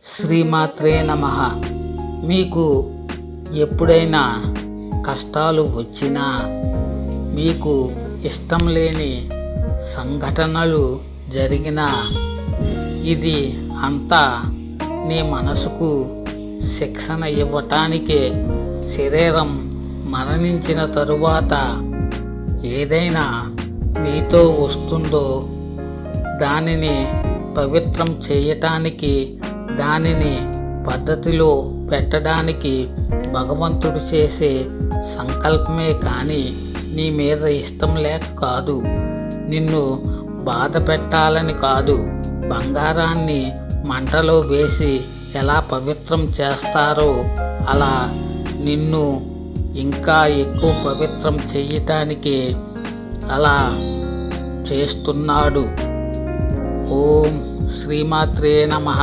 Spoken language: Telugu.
శ్రీమాత్రే నమః. మీకు ఎప్పుడైనా కష్టాలు వచ్చినా, మీకు ఇష్టం లేని సంఘటనలు జరిగినా, ఇది అంతా నీ మనసుకు శిక్షణ ఇవ్వటానికే. శరీరం మరణించిన తరువాత ఏదైనా నీతో వస్తుందో దానిని పవిత్రం చేయటానికి, దానిని పద్ధతిలో పెట్టడానికి భగవంతుడు చేసే సంకల్పమే కానీ నీ మీద ఇష్టం లేక కాదు. నిన్ను బాధ పెట్టాలని కాదు. బంగారాన్ని మంటలో వేసి ఎలా పవిత్రం చేస్తారో అలా నిన్ను ఇంకా ఎక్కువ పవిత్రం చేయటానికే అలా చేస్తున్నాడు. ఓం శ్రీమాత్రే నమః.